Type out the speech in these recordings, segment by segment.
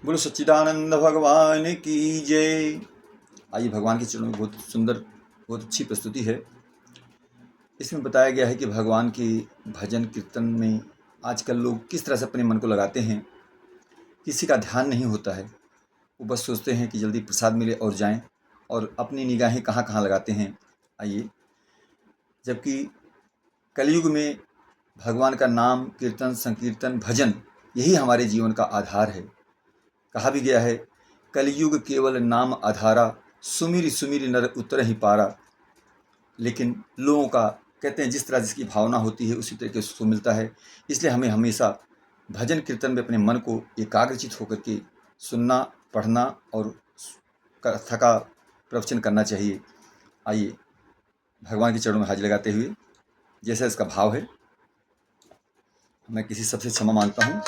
बोलो सच्चिदानंद भगवान की जय। आइए, भगवान के चरणों में बहुत सुंदर, बहुत अच्छी प्रस्तुति है। इसमें बताया गया है कि भगवान के भजन कीर्तन में आजकल लोग किस तरह से अपने मन को लगाते हैं। किसी का ध्यान नहीं होता है, वो बस सोचते हैं कि जल्दी प्रसाद मिले और जाएं, और अपनी निगाहें कहाँ कहाँ लगाते हैं। आइए, जबकि कलयुग में भगवान का नाम, कीर्तन, संकीर्तन, भजन यही हमारे जीवन का आधार है। कहा भी गया है, कलयुग केवल नाम आधारा, सुमिर सुमिर नर उतर ही पारा। लेकिन लोगों का कहते हैं जिस तरह जिसकी भावना होती है उसी तरीके से उसको मिलता है। इसलिए हमें हमेशा भजन कीर्तन में अपने मन को एकाग्रचित होकर के सुनना, पढ़ना और कथा का प्रवचन करना चाहिए। आइए, भगवान के चरणों में हाजिर लगाते हुए जैसा इसका भाव है, मैं किसी सबसे क्षमा मांगता हूँ।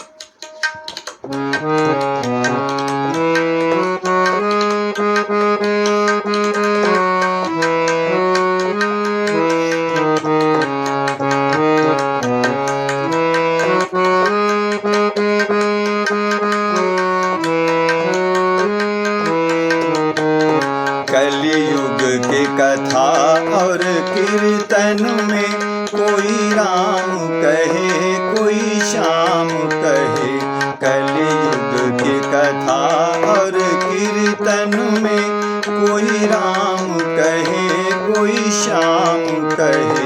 कलयुग के कथा और कीर्तन में कोई राम कहे, कोई श्याम कहे। कलयुग के कथा और कीर्तन में कोई राम कहे, कोई श्याम कहे।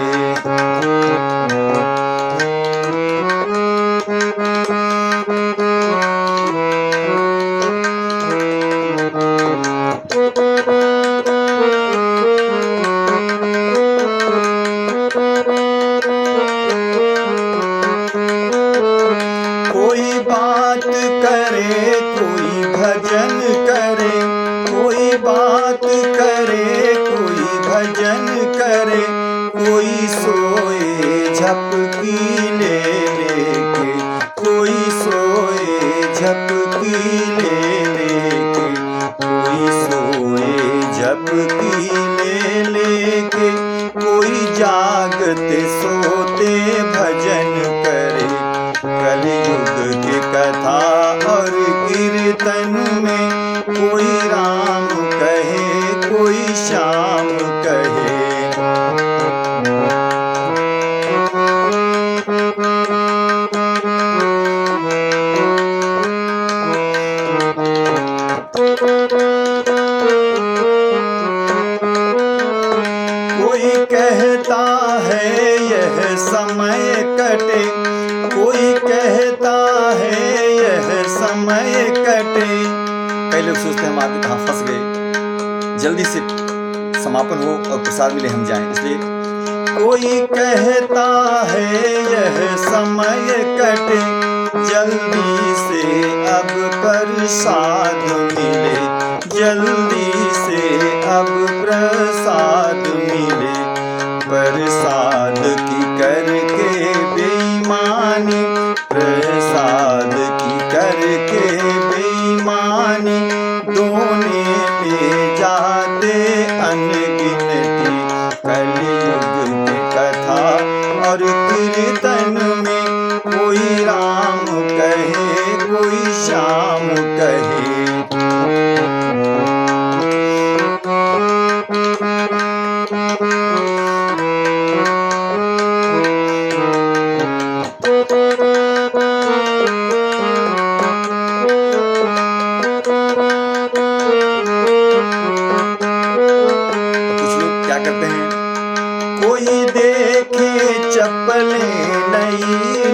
कोई बात करे, कोई भजन करे, कोई बात करे, कोई भजन करे। कोई सोए झपकी ले लेके, कोई सोए झपकी ले लेके, कोई सोए झपकी ले लेके, कोई जागते सोते भजन करे। कलयुग की कथा और कीर्तन में कोई राम कहे, कोई श्याम कहे। कोई कहता है यह समय कटे, कोई कहता है यह समय कटे। कई लोग सोचते हैं हम आके कहाँ फंस गए, जल्दी से समापन हो और प्रसाद मिले हम जाएं। इसलिए कोई कहता है यह समय कटे, जल्दी से अब प्रसाद मिले, जल्दी से अब प्रसाद मिले। प्रसाद की करके बेईमानी, प्रसाद की करके बेईमानी, दोने ले जाते अनगिनती। कलयुग की कथा और कीर्तन में कोई राम कहे, कोई श्याम कहे। क्या करते हैं, कोई देखे चप्पलें नई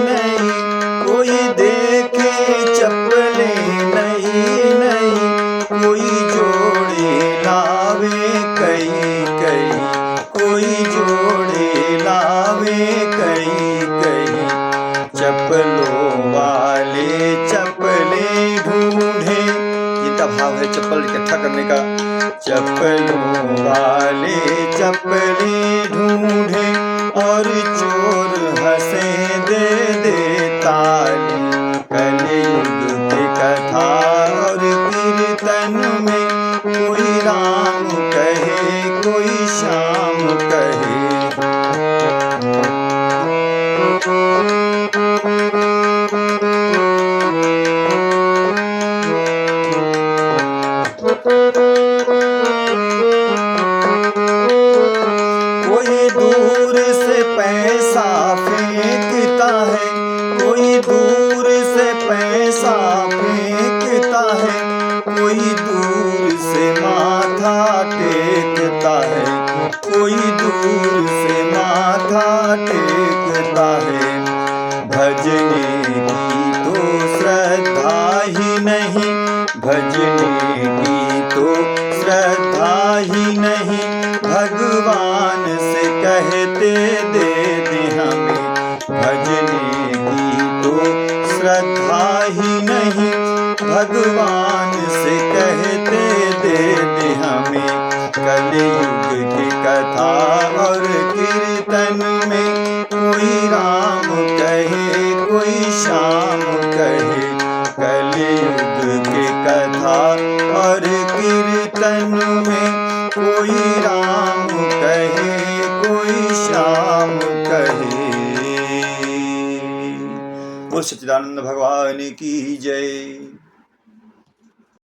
नई, कोई देखे चप्पलें नई नई, कोई जोड़े लावे कई कई, कोई जोड़े लावे कई कई। चप्पलों वाले चप्पलें ढूंढे, इनका भाव है चप्पल इकट्ठा करने का। चप्पलों वाले चप्पलें ढूंढे और चोर हंसे दे दे ताली। कलयुग की कथा और कीर्तन में कोई राम कहे, कोई श्याम कहे। दूर से माथा टेकता है। भजने की तो श्रद्धा ही नहीं, भजने की तो श्रद्धा ही नहीं, भगवान से कहते दे दे हमें। भजने की तो श्रद्धा ही नहीं, भगवान से कहते दे दे हमें। कलयुग की कथा और कीर्तन में कोई राम कहे कोई श्याम कहे। कलयुग की कथा और कीर्तन में कोई राम कहे कोई श्याम कहे। बोल सच्चिदानंद भगवान की जय।